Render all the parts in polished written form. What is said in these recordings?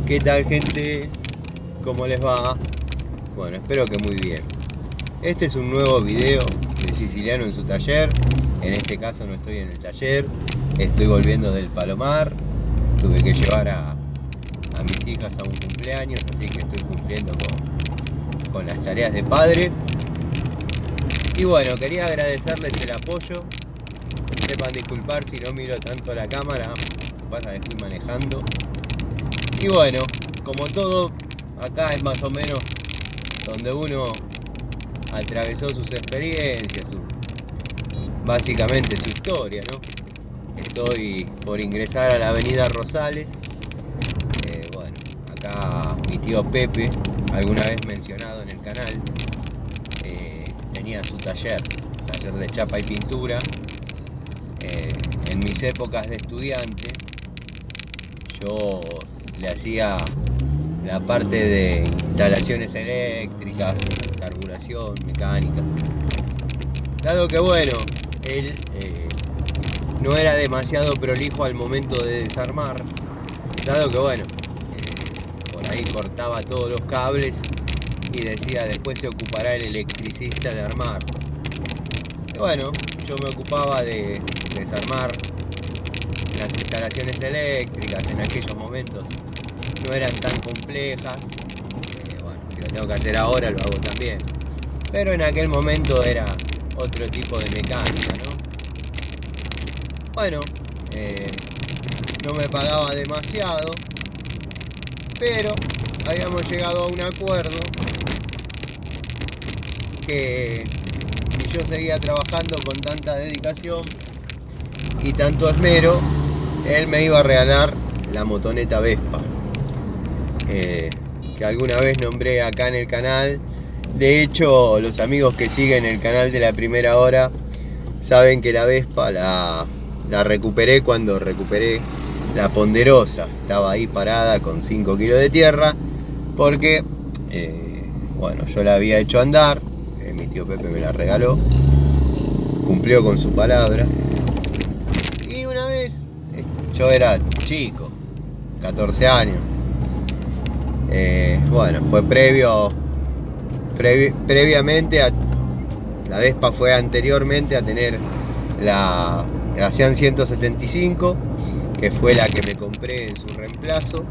¿Qué tal, gente? ¿Cómo les va? Bueno, espero que muy bien. Este es un nuevo video de Siciliano en su taller. En este caso no estoy en el taller, estoy volviendo del Palomar. Tuve que llevar a mis hijas a un cumpleaños, así que estoy cumpliendo con las tareas de padre. Y bueno, quería agradecerles el apoyo. Sepan disculpar si no miro tanto la cámara, lo que pasa es que estoy manejando. Y bueno, como todo, acá es más o menos donde uno atravesó sus experiencias, básicamente su historia, ¿no? Estoy por ingresar a la avenida Rosales. Bueno, acá mi tío Pepe, alguna vez mencionado en el canal, tenía su taller de chapa y pintura. En mis épocas de estudiante yo le hacía la parte de instalaciones eléctricas, carburación, mecánica. Dado que bueno, él no era demasiado prolijo al momento de desarmar, dado que bueno, por ahí cortaba todos los cables y decía después se ocupará el electricista de armar. Y bueno, yo me ocupaba de desarmar las instalaciones eléctricas. En aquellos momentos no eran tan complejas. Bueno, si lo tengo que hacer ahora lo hago también, pero en aquel momento era otro tipo de mecánica, ¿no? Bueno, no me pagaba demasiado, pero habíamos llegado a un acuerdo que si yo seguía trabajando con tanta dedicación y tanto esmero, él me iba a regalar la motoneta Vespa, que alguna vez nombré acá en el canal. De hecho, los amigos que siguen el canal de la primera hora saben que la Vespa la recuperé cuando recuperé la Ponderosa. Estaba ahí parada con 5 kilos de tierra porque bueno, yo la había hecho andar. Mi tío Pepe me la regaló, cumplió con su palabra. Y una vez, yo era chico, 14 años, bueno, fue previamente a la Vespa, fue anteriormente a tener la Cian 175, que fue la que me compré en su reemplazo,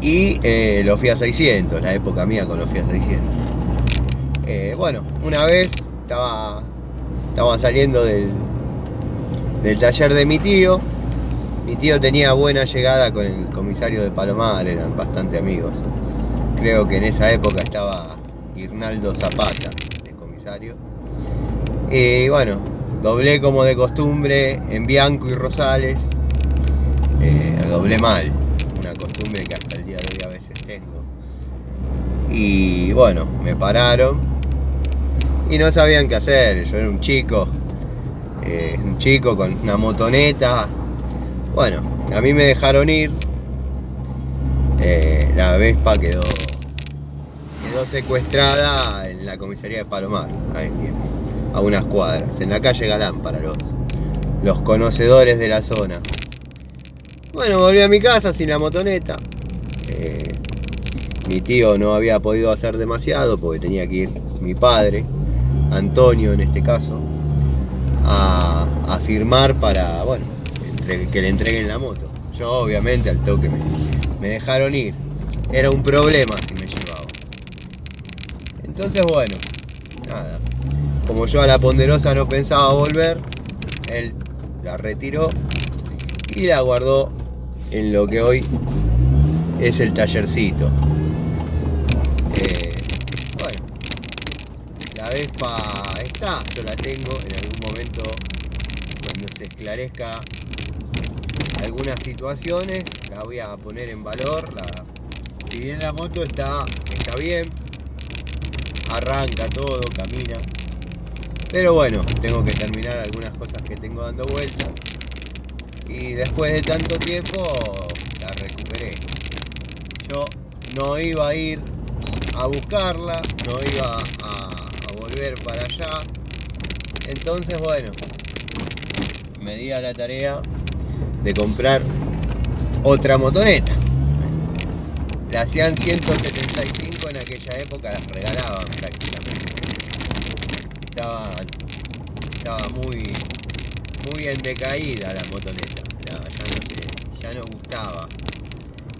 y los Fiat 600, la época mía con los Fiat 600. Bueno, una vez estaba saliendo del taller de mi tío. Mi tío tenía buena llegada con el comisario de Palomar, eran bastante amigos. Creo que en esa época estaba Irnaldo Zapata de comisario. Y bueno, doblé como de costumbre en Bianco y Rosales. Doblé mal, una costumbre que hasta el día de hoy a veces tengo. Y bueno, me pararon y no sabían qué hacer. Yo era un chico con una motoneta. Bueno, a mí me dejaron ir. La Vespa quedó secuestrada en la comisaría de Palomar, ahí bien, a unas cuadras, en la calle Galán, para los conocedores de la zona. Bueno, volví a mi casa sin la motoneta. Mi tío no había podido hacer demasiado porque tenía que ir mi padre, Antonio en este caso, a firmar para, bueno, que le entreguen la moto. Yo obviamente al toque me dejaron ir. Era un problema si me llevaba. Entonces bueno, nada. Como yo a la Ponderosa no pensaba volver, él la retiró y la guardó en lo que hoy es el tallercito. Bueno, la Vespa está, yo la tengo. En algún momento, cuando se esclarezca algunas situaciones, la voy a poner en valor. Si bien la moto está bien, arranca todo, camina, pero bueno, tengo que terminar algunas cosas que tengo dando vueltas, y después de tanto tiempo la recuperé. Yo no iba a ir a buscarla, no iba a volver para allá. Entonces bueno, me di a la tarea de comprar otra motoneta. La hacían 175 en aquella época, las regalaban prácticamente. Estaba muy bien decaída la motoneta, ya no gustaba.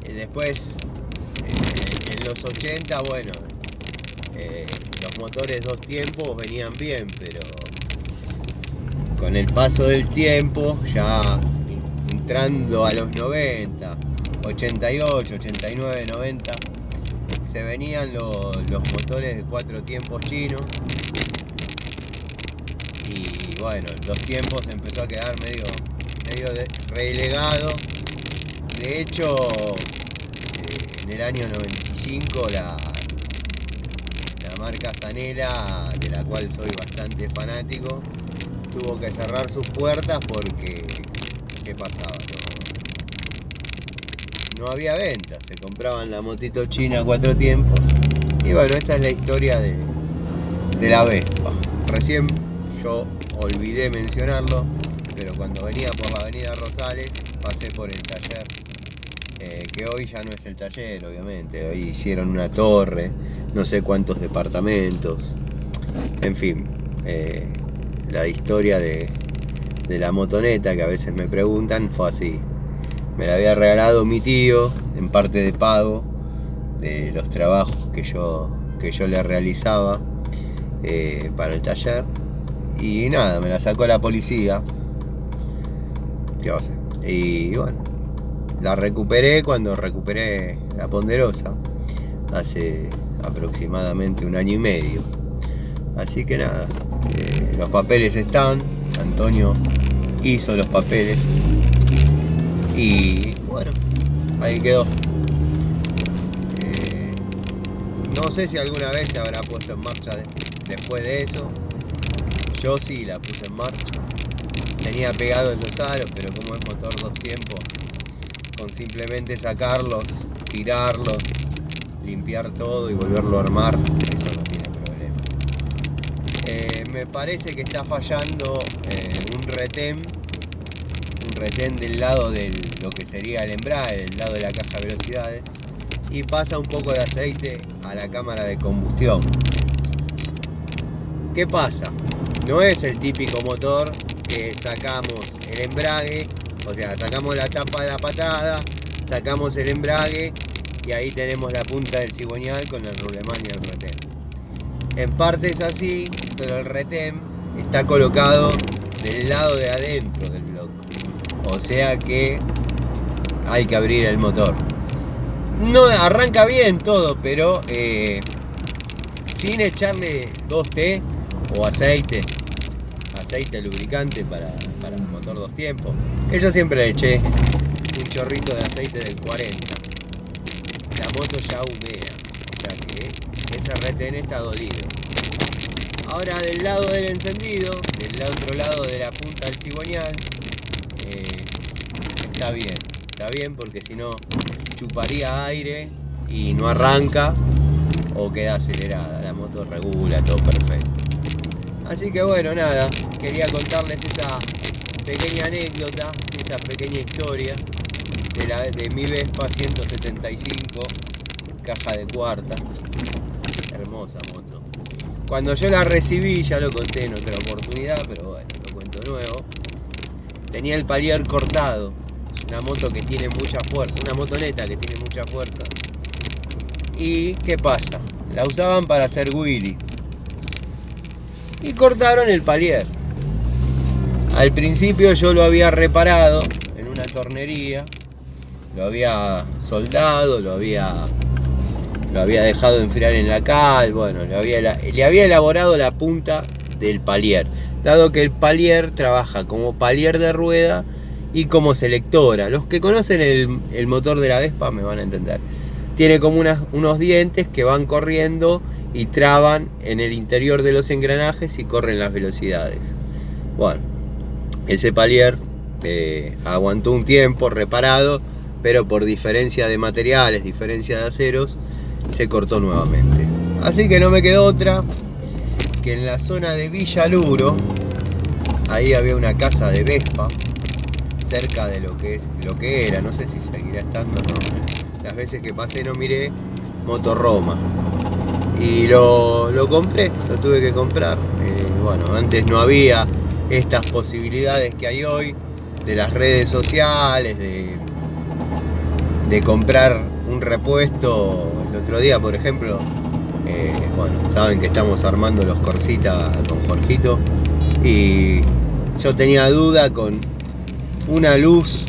Después, en los 80, bueno, los motores 2 tiempos venían bien, pero con el paso del tiempo, ya entrando a los 90, 88, 89, 90, se venían los motores de 4 tiempos chinos. Y bueno, el 2 tiempos empezó a quedar medio relegado. De hecho, en el año 95 la marca Zanela, de la cual soy bastante fanático, tuvo que cerrar sus puertas porque ¿qué pasaba? No había ventas, se compraban la motito china 4 tiempos. Y bueno, esa es la historia de la Vespa. Recién yo olvidé mencionarlo, pero cuando venía por la avenida Rosales pasé por el taller, que hoy ya no es el taller, obviamente. Hoy hicieron una torre, no sé cuántos departamentos, en fin, la historia de la motoneta, que a veces me preguntan, fue así. Me la había regalado mi tío en parte de pago de los trabajos que yo le realizaba para el taller. Y nada, me la sacó la policía. ¿Qué va a hacer? Y bueno, la recuperé cuando recuperé la Ponderosa, hace aproximadamente 1 año y medio. Así que nada, los papeles están, Antonio hizo los papeles y bueno, ahí quedó. No sé si alguna vez se habrá puesto en marcha después de eso. Yo sí la puse en marcha. Tenía pegados los aros, pero como es motor 2 tiempos, con simplemente sacarlos, tirarlos, limpiar todo y volverlo a armar, eso no tiene problema. Me parece que está fallando un retén del lado de lo que sería el embrague, del lado de la caja de velocidades, y pasa un poco de aceite a la cámara de combustión. ¿Qué pasa? No es el típico motor que sacamos el embrague, o sea, sacamos la tapa de la patada, sacamos el embrague y ahí tenemos la punta del cigüeñal con el rulemán y el retén. En parte es así, pero el retén está colocado del lado de adentro del bloque, o sea que hay que abrir el motor. No arranca bien todo, pero sin echarle 2T o aceite lubricante para un motor 2 tiempos. Yo siempre le eché un chorrito de aceite del 40. La moto ya humea, o sea que ese retén está dolido. Ahora del lado del encendido, del otro lado de la punta del cigüeñal, está bien porque si no chuparía aire y no arranca o queda acelerada. La moto regula, todo perfecto. Así que bueno, nada, quería contarles esa pequeña anécdota, esa pequeña historia de mi Vespa 175, caja de cuarta, hermosa moto. Cuando yo la recibí, ya lo conté en otra oportunidad, pero bueno, lo cuento de nuevo, tenía el palier cortado. Es una moto que tiene mucha fuerza, una motoneta que tiene mucha fuerza. ¿Y qué pasa? La usaban para hacer wheelie y cortaron el palier. Al principio yo lo había reparado en una tornería, lo había soldado, lo había dejado enfriar en la cal, bueno, le había elaborado la punta del palier, dado que el palier trabaja como palier de rueda y como selectora. Los que conocen el motor de la Vespa me van a entender. Tiene como unos dientes que van corriendo y traban en el interior de los engranajes y corren las velocidades. Bueno, ese palier aguantó un tiempo reparado, pero por diferencia de materiales, diferencia de aceros, se cortó nuevamente. Así que no me quedó otra que en la zona de Villaluro, ahí había una casa de Vespa, cerca de lo que era, no sé si seguirá estando, no, las veces que pasé no miré, Motorroma. Y lo compré, lo tuve que comprar. Bueno, antes no había estas posibilidades que hay hoy de las redes sociales, de comprar un repuesto. El otro día, por ejemplo, bueno, saben que estamos armando los Corsita con Jorgito, y yo tenía duda con una luz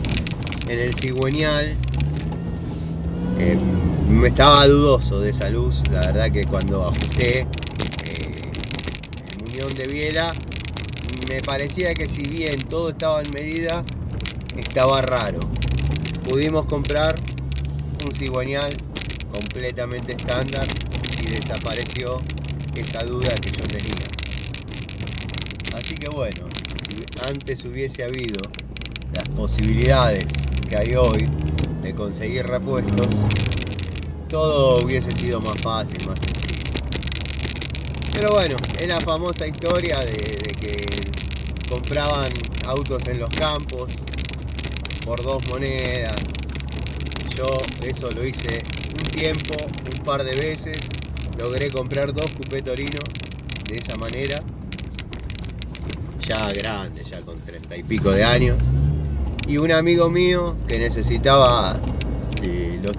en el cigüeñal. Me estaba dudoso de esa luz, la verdad que cuando ajusté el muñón de biela, me parecía que si bien todo estaba en medida, estaba raro. Pudimos comprar un cigüeñal completamente estándar y desapareció esa duda que yo tenía. Así que bueno, si antes hubiese habido las posibilidades que hay hoy de conseguir repuestos, todo hubiese sido más fácil, más sencillo. Pero bueno, es la famosa historia de que compraban autos en los campos por 2 monedas. Yo eso lo hice un tiempo, un par de veces. Logré comprar 2 Coupé Torino de esa manera, ya grande, ya con 30 y pico de años. Y un amigo mío que necesitaba los